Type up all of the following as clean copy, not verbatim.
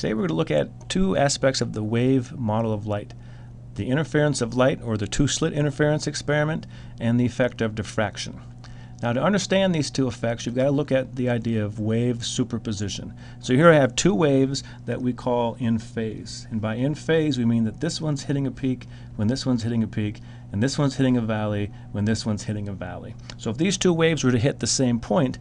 Today we're going to look at two aspects of the wave model of light: the interference of light, or the two-slit interference experiment, and the effect of diffraction. Now, to understand these two effects, you've got to look at the idea of wave superposition. So here I have two waves that we call in phase. And by in phase, we mean that this one's hitting a peak when this one's hitting a peak, and this one's hitting a valley when this one's hitting a valley. So if these two waves were to hit the same point,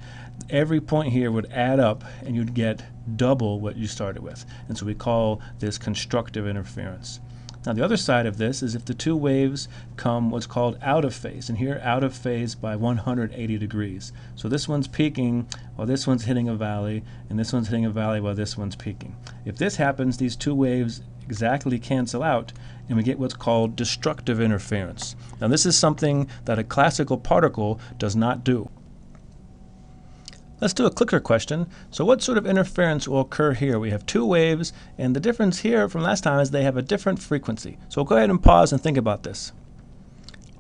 every point here would add up, and you'd get double what you started with. And so we call this constructive interference. Now, the other side of this is if the two waves come what's called out of phase, and here out of phase by 180 degrees. So this one's peaking while this one's hitting a valley, and this one's hitting a valley while this one's peaking. If this happens, these two waves exactly cancel out, and we get what's called destructive interference. Now, this is something that a classical particle does not do. Let's do a clicker question. So what sort of interference will occur here? We have two waves, and the difference here from last time is they have a different frequency. So go ahead and pause and think about this.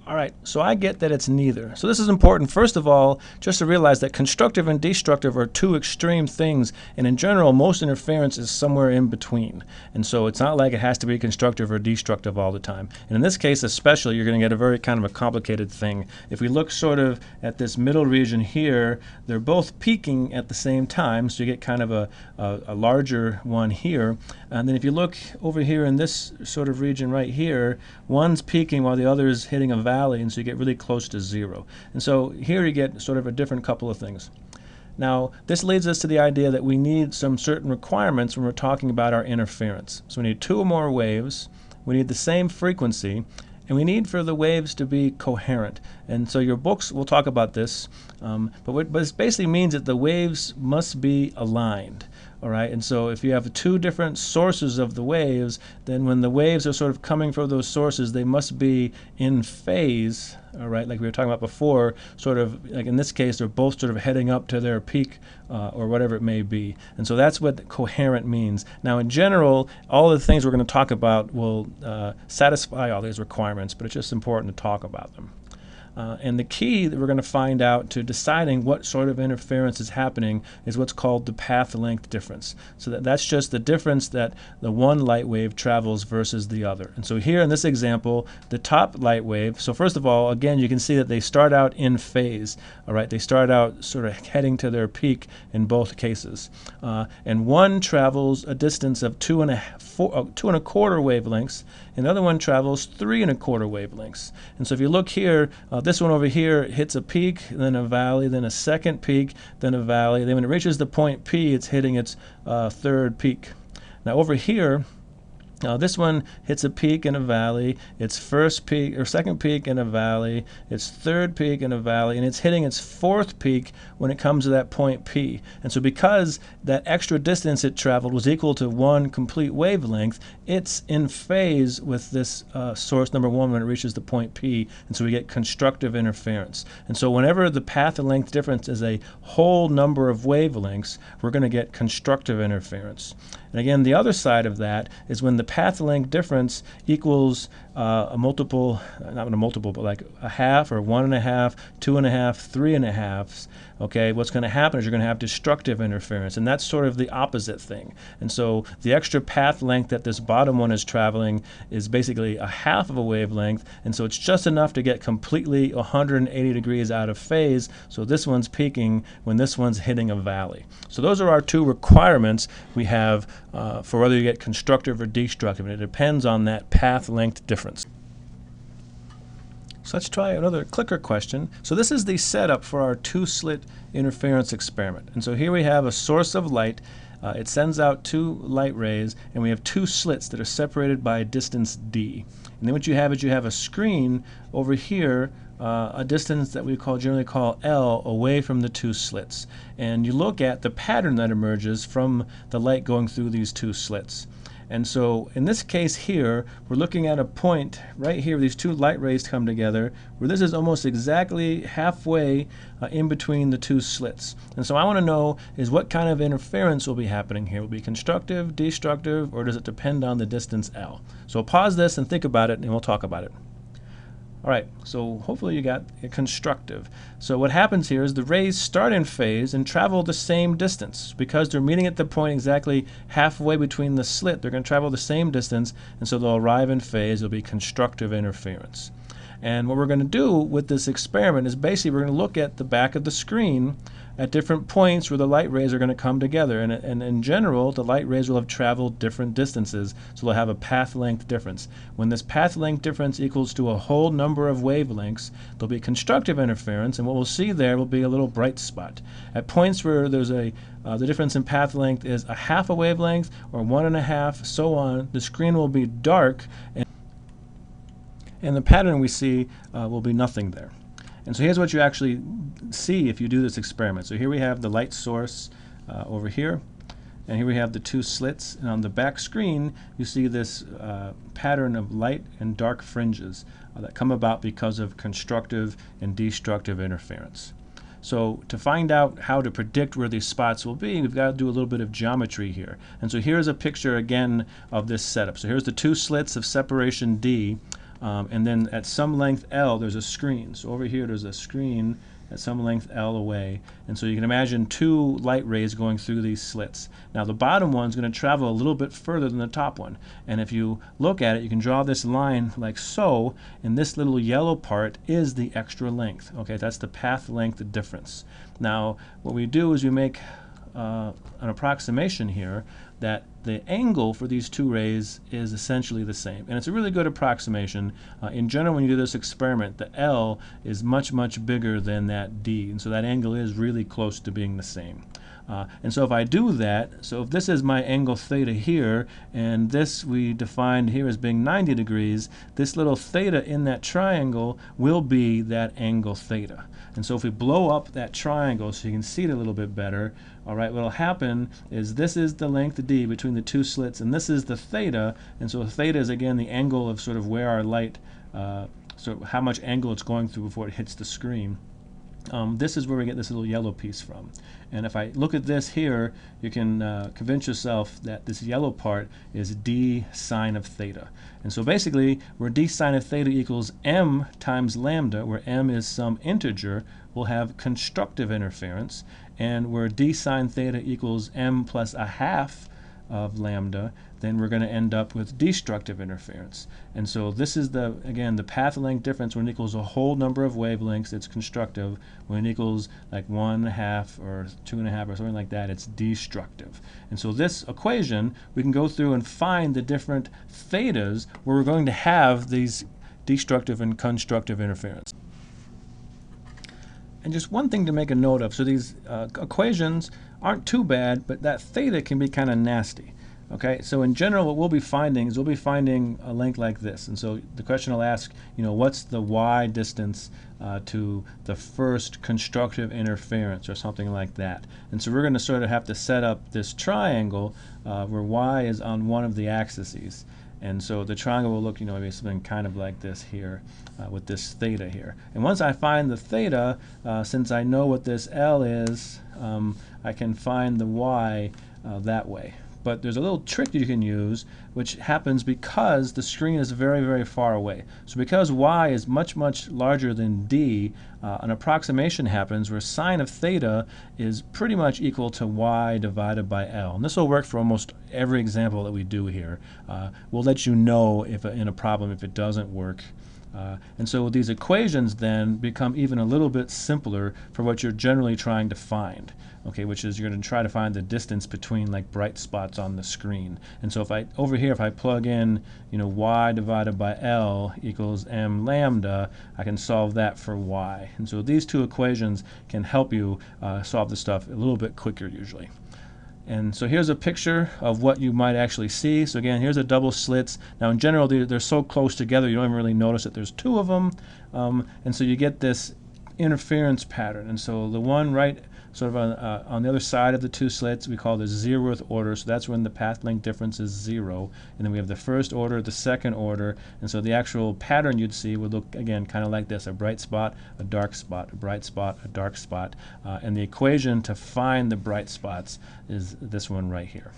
All right, so I get that it's neither. So this is important, first of all, just to realize that constructive and destructive are two extreme things, and in general, most interference is somewhere in between. And so it's not like it has to be constructive or destructive all the time. And in this case especially, you're going to get a very kind of a complicated thing. If we look sort of at this middle region here, they're both peaking at the same time, so you get kind of a larger one here. And then if you look over here in this sort of region right here, one's peaking while the other is hitting a valley, and so you get really close to zero. And so here you get sort of a different couple of things. Now, this leads us to the idea that we need some certain requirements when we're talking about our interference. So we need two or more waves, we need the same frequency, and we need for the waves to be coherent. And so your books will talk about this, but this basically means that the waves must be aligned. All right, and so if you have two different sources of the waves, then when the waves are sort of coming from those sources, they must be in phase, all right, like we were talking about before, sort of, like in this case, they're both sort of heading up to their peak or whatever it may be. And so that's what coherent means. Now, in general, all the things we're going to talk about will satisfy all these requirements, but it's just important to talk about them. And the key that we're going to find out to deciding what sort of interference is happening is what's called the path length difference. So that's just the difference that the one light wave travels versus the other. And so here in this example, the top light wave, so first of all, again, you can see that they start out in phase. All right, they start out sort of heading to their peak in both cases. And one travels a distance of 2.25 wavelengths, and the other one travels 3.25 wavelengths. And so if you look here, this one over here hits a peak, then a valley, then a second peak, then a valley. Then when it reaches the point P, it's hitting its third peak. Now over here, this one hits a peak and a valley, its first peak or second peak and a valley, its third peak and a valley, and it's hitting its fourth peak when it comes to that point P. And so because that extra distance it traveled was equal to one complete wavelength, it's in phase with this source number one when it reaches the point P, and so we get constructive interference. And so whenever the path and length difference is a whole number of wavelengths, we're going to get constructive interference. And again, the other side of that is when the path length difference equals a multiple, not a multiple, but like a half or 1.5, 2.5, 3.5. Okay, what's going to happen is you're going to have destructive interference, and that's sort of the opposite thing. And so the extra path length that this bottom one is traveling is basically a half of a wavelength, and so it's just enough to get completely 180 degrees out of phase. So this one's peaking when this one's hitting a valley. So those are our two requirements we have for whether you get constructive or destructive, and it depends on that path length difference. So let's try another clicker question. So this is the setup for our two-slit interference experiment. And so here we have a source of light. It sends out two light rays, and we have two slits that are separated by a distance d. And then what you have is you have a screen over here, a distance that we generally call L, away from the two slits. And you look at the pattern that emerges from the light going through these two slits. And so in this case here, we're looking at a point right here where these two light rays come together, where this is almost exactly halfway in between the two slits. And so I want to know is what kind of interference will be happening here. Will it be constructive, destructive, or does it depend on the distance L? So pause this and think about it, and we'll talk about it. All right, so hopefully you got it constructive. So what happens here is the rays start in phase and travel the same distance. Because they're meeting at the point exactly halfway between the slit, they're going to travel the same distance, and so they'll arrive in phase. It'll be constructive interference. And what we're going to do with this experiment is basically we're going to look at the back of the screen at different points where the light rays are going to come together. And in general, the light rays will have traveled different distances, so they'll have a path length difference. When this path length difference equals to a whole number of wavelengths, there'll be constructive interference, and what we'll see there will be a little bright spot. At points where there's the difference in path length is a half a wavelength or 1.5, so on, the screen will be dark, and the pattern we see will be nothing there. And so here's what you actually see if you do this experiment. So here we have the light source over here, and here we have the two slits, and on the back screen you see this pattern of light and dark fringes that come about because of constructive and destructive interference. So to find out how to predict where these spots will be, we've got to do a little bit of geometry here. And so here's a picture again of this setup. So here's the two slits of separation D, and then at some length L there's a screen. So over here there's a screen at some length L away, and so you can imagine two light rays going through these slits. Now the bottom one's going to travel a little bit further than the top one, and if you look at it you can draw this line like so, and this little yellow part is the extra length. Okay, that's the path length difference. Now what we do is we make an approximation here that the angle for these two rays is essentially the same, and it's a really good approximation. In general, when you do this experiment, the L is much bigger than that D, and so that angle is really close to being the same. And so if I do that, so if this is my angle theta here, and this we defined here as being 90 degrees, this little theta in that triangle will be that angle theta. And so if we blow up that triangle so you can see it a little bit better, all right, what will happen is this is the length D between the two slits, and this is the theta, and so theta is again the angle of sort of where our light, so how much angle it's going through before it hits the screen. This is where we get this little yellow piece from. And if I look at this here, you can convince yourself that this yellow part is d sine of theta. And so basically, where d sine of theta equals m times lambda, where m is some integer, we'll have constructive interference. And where d sine theta equals m plus a half of lambda, then we're going to end up with destructive interference. And so this is the, again, the path length difference. When it equals a whole number of wavelengths, it's constructive. When it equals like 1/2 or 2.5 or something like that, it's destructive. And so this equation, we can go through and find the different thetas where we're going to have these destructive and constructive interference. And just one thing to make a note of, so these equations aren't too bad, but that theta can be kind of nasty. Okay, so in general what we'll be finding is we'll be finding a length like this. And so the question will ask, you know, what's the y distance to the first constructive interference or something like that. And so we're going to sort of have to set up this triangle where y is on one of the axes. And so the triangle will look, you know, maybe something kind of like this here with this theta here. And once I find the theta, since I know what this L is, I can find the y that way. But there's a little trick you can use, which happens because the screen is very far away. So because y is much larger than d, an approximation happens where sine of theta is pretty much equal to y divided by L. And this will work for almost every example that we do here. We'll let you know if in a problem if it doesn't work. And so these equations then become even a little bit simpler for what you're generally trying to find, okay, which is you're going to try to find the distance between like bright spots on the screen. And so if I over here, if I plug in, you know, y divided by L equals m lambda, I can solve that for y. And so these two equations can help you solve this stuff a little bit quicker usually. And so here's a picture of what you might actually see. So again, here's a double slits. Now in general, they're so close together you don't even really notice that there's two of them. And so you get this interference pattern. And so the one right sort of on the other side of the two slits we call the 0th order. So that's when the path length difference is 0. And then we have the first order, the second order. And so the actual pattern you'd see would look, again, kind of like this: a bright spot, a dark spot, a bright spot, a dark spot. And the equation to find the bright spots is this one right here.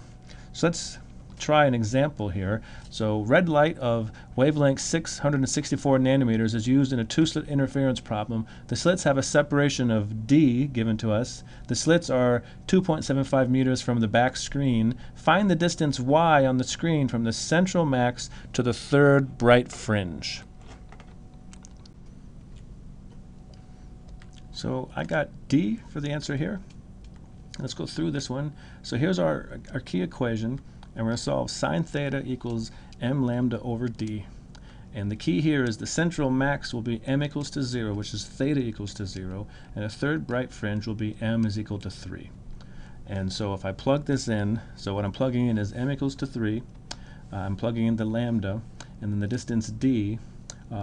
So let's try an example here. So red light of wavelength 664 nanometers is used in a two-slit interference problem. The slits have a separation of d given to us. The slits are 2.75 meters from the back screen. Find the distance y on the screen from the central max to the third bright fringe. So I got D for the answer here. Let's go through this one. So here's our key equation, and we're going to solve sine theta equals m lambda over d. And the key here is the central max will be m equals to 0, which is theta equals to 0, and a third bright fringe will be m is equal to 3. And so if I plug this in, so what I'm plugging in is m equals to 3, I'm plugging in the lambda, and then the distance d,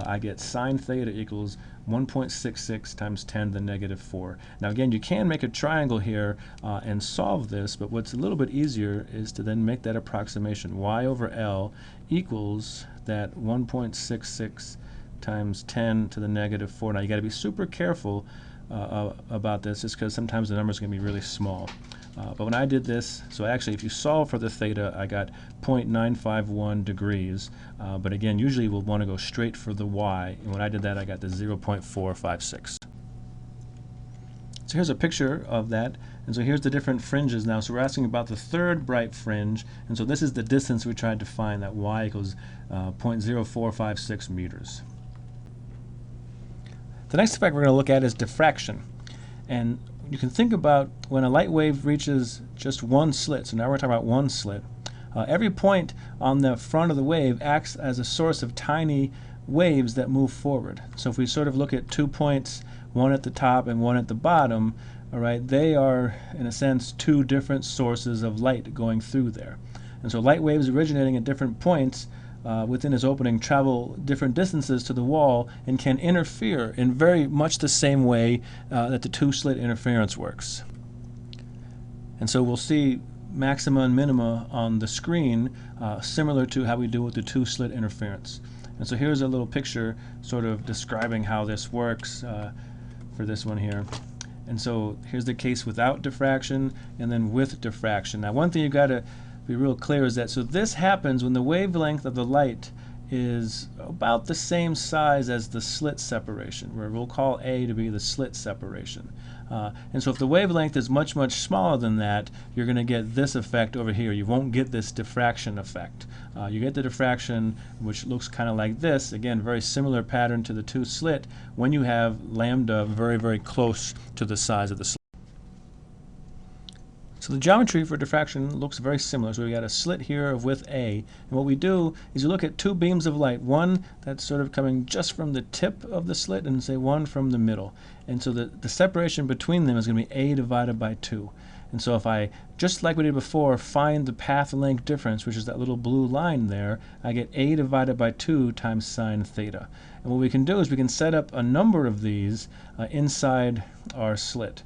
I get sine theta equals 1.66 times 10 to the negative 4. Now again, you can make a triangle here and solve this, but what's a little bit easier is to then make that approximation. Y over L equals that 1.66 times 10 to the negative 4. Now you got to be super careful about this, just because sometimes the numbers can be really small. But when I did this, so actually if you solve for the theta, I got 0.951 degrees. But again, usually we'll want to go straight for the y. And when I did that, I got the 0.456. So here's a picture of that. And so here's the different fringes now. So we're asking about the third bright fringe. And so this is the distance we tried to find, that y equals 0.0456 meters. The next effect we're going to look at is diffraction. And you can think about when a light wave reaches just one slit. So now we're talking about one slit. Every point on the front of the wave acts as a source of tiny waves that move forward. So if we sort of look at 2 points, one at the top and one at the bottom, all right, they are, in a sense, two different sources of light going through there. And so light waves originating at different points within its opening travel different distances to the wall and can interfere in very much the same way that the two-slit interference works. And so we'll see maxima and minima on the screen similar to how we do with the two-slit interference. And so here's a little picture sort of describing how this works for this one here. And so here's the case without diffraction and then with diffraction. Now one thing you've got to be real clear is that so this happens when the wavelength of the light is about the same size as the slit separation, where we'll call A to be the slit separation. And so if the wavelength is much, much smaller than that, you're going to get this effect over here. You won't get this diffraction effect. You get the diffraction, which looks kind of like this. Again, very similar pattern to the two slit when you have lambda very, very close to the size of the slit. So the geometry for diffraction looks very similar. So we got a slit here of width A, and what we do is you look at two beams of light, one that's sort of coming just from the tip of the slit and say one from the middle. And so the separation between them is going to be A divided by 2. And so if I, just like we did before, find the path length difference, which is that little blue line there, I get A divided by 2 times sine theta. And what we can do is we can set up a number of these inside our slit.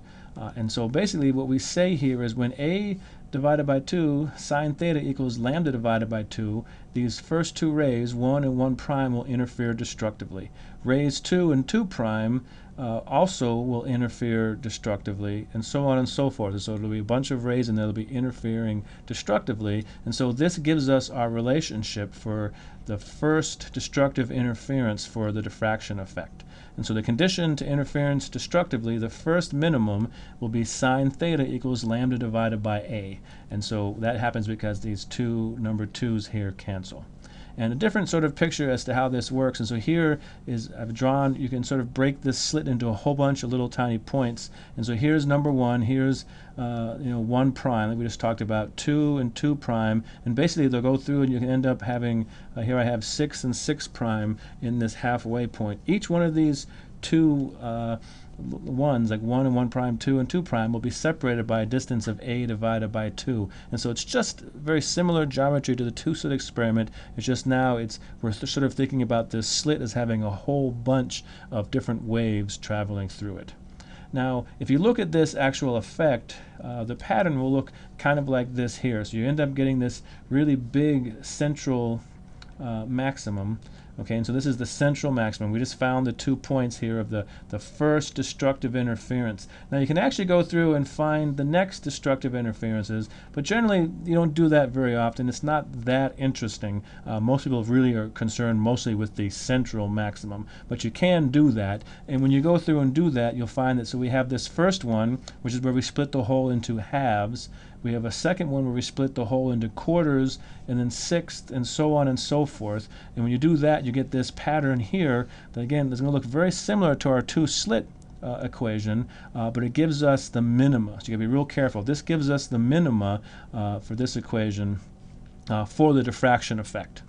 And so basically what we say here is when A divided by 2 sine theta equals lambda divided by 2, these first two rays, 1 and 1 prime, will interfere destructively. Rays 2 and 2 prime also will interfere destructively, and so on and so forth. So there'll be a bunch of rays and they'll be interfering destructively. And so this gives us our relationship for the first destructive interference for the diffraction effect. And so the condition to interference destructively, the first minimum, will be sine theta equals lambda divided by A. And so that happens because these two number 2's here cancel. And a different sort of picture as to how this works. And so here is, I've drawn, you can sort of break this slit into a whole bunch of little tiny points. And so here's number 1, here's 1 prime, like we just talked about, 2 and 2 prime. And basically they'll go through and you can end up having, here I have 6 and 6 prime in this halfway point. Each one of these two ones, like 1 and 1 prime, 2 and 2 prime, will be separated by a distance of A divided by 2. And so it's just very similar geometry to the two-slit experiment. It's just now we're sort of thinking about this slit as having a whole bunch of different waves traveling through it. Now, if you look at this actual effect, the pattern will look kind of like this here. So you end up getting this really big central maximum, Okay, and so this is the central maximum. We just found the 2 points here of the first destructive interference. Now you can actually go through and find the next destructive interferences, but generally you don't do that very often. It's not that interesting. Most people really are concerned mostly with the central maximum, but you can do that. And when you go through and do that, you'll find that, so we have this first one, which is where we split the hole into halves. We have a second one where we split the hole into quarters, and then sixths, and so on and so forth. And when you do that, you get this pattern here that, again, is going to look very similar to our two-slit equation, but it gives us the minima. So you got to be real careful. This gives us the minima for this equation for the diffraction effect.